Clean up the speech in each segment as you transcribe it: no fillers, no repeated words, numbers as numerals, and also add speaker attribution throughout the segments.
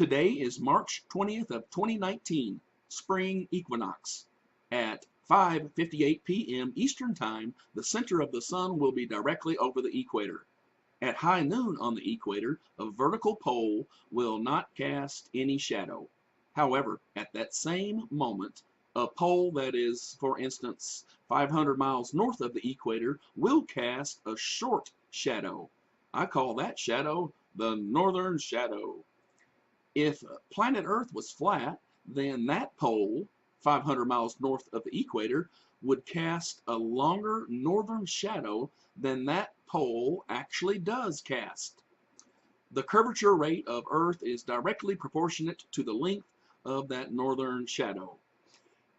Speaker 1: Today is March 20th of 2019, Spring Equinox. At 5:58 p.m. Eastern Time, the center of the sun will be directly over the equator. At high noon on the equator, a vertical pole will not cast any shadow. However, at that same moment, a pole that is, for instance, 500 miles north of the equator will cast a short shadow. I call that shadow the northern shadow. If planet Earth was flat, then that pole, 500 miles north of the equator, would cast a longer northern shadow than that pole actually does cast. The curvature rate of Earth is directly proportionate to the length of that northern shadow.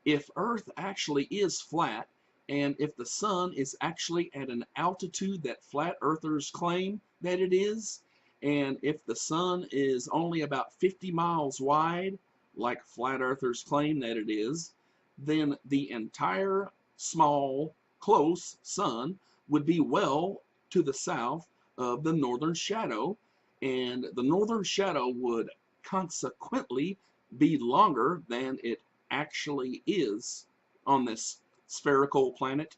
Speaker 1: If Earth actually is flat, and if the sun is actually at an altitude that flat earthers claim that it is, and if the sun is only about 50 miles wide, like flat earthers claim that it is, then the entire small, close sun would be well to the south of the northern shadow, and the northern shadow would consequently be longer than it actually is on this spherical planet,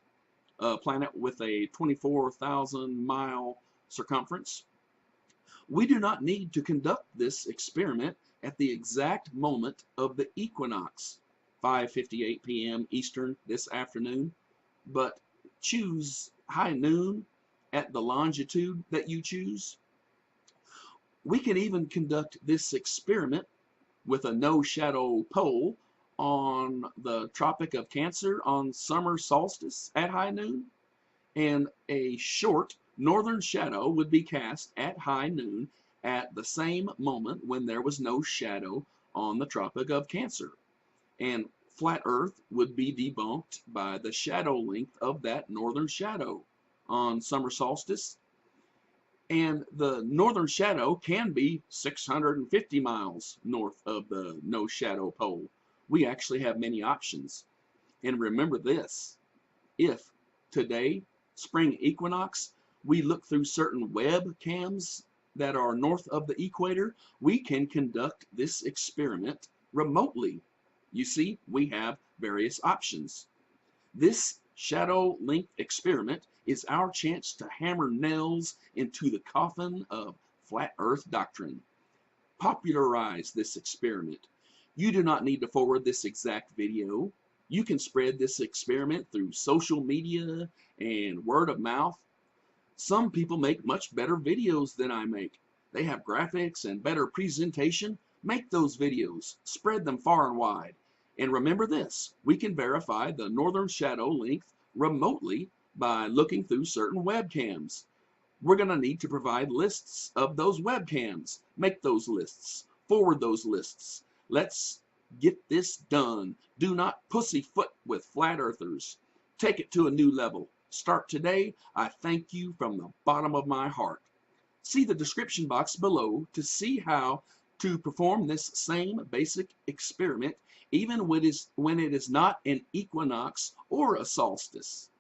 Speaker 1: planet with a 24,000 mile circumference. We do not need to conduct this experiment at the exact moment of the equinox, 5:58 p.m. Eastern this afternoon, but choose high noon at the longitude that you choose. We can even conduct this experiment with a no shadow pole on the Tropic of Cancer on summer solstice at high noon, and a short northern shadow would be cast at high noon at the same moment when there was no shadow on the Tropic of Cancer. And flat Earth would be debunked by the shadow length of that northern shadow on summer solstice. And the northern shadow can be 650 miles north of the no shadow pole. We actually have many options. And remember this, if today, spring equinox, we look through certain webcams that are north of the equator, we can conduct this experiment remotely. You see, we have various options. This shadow length experiment is our chance to hammer nails into the coffin of flat earth doctrine. Popularize this experiment. You do not need to forward this exact video. You can spread this experiment through social media and word of mouth. Some people make much better videos than I make. They have graphics and better presentation. Make those videos. Spread them far and wide. And remember this, we can verify the northern shadow length remotely by looking through certain webcams. We're going to need to provide lists of those webcams. Make those lists. Forward those lists. Let's get this done. Do not pussyfoot with flat earthers. Take it to a new level. Start today. I thank you from the bottom of my heart. See the description box below to see how to perform this same basic experiment even when it is not an equinox or a solstice.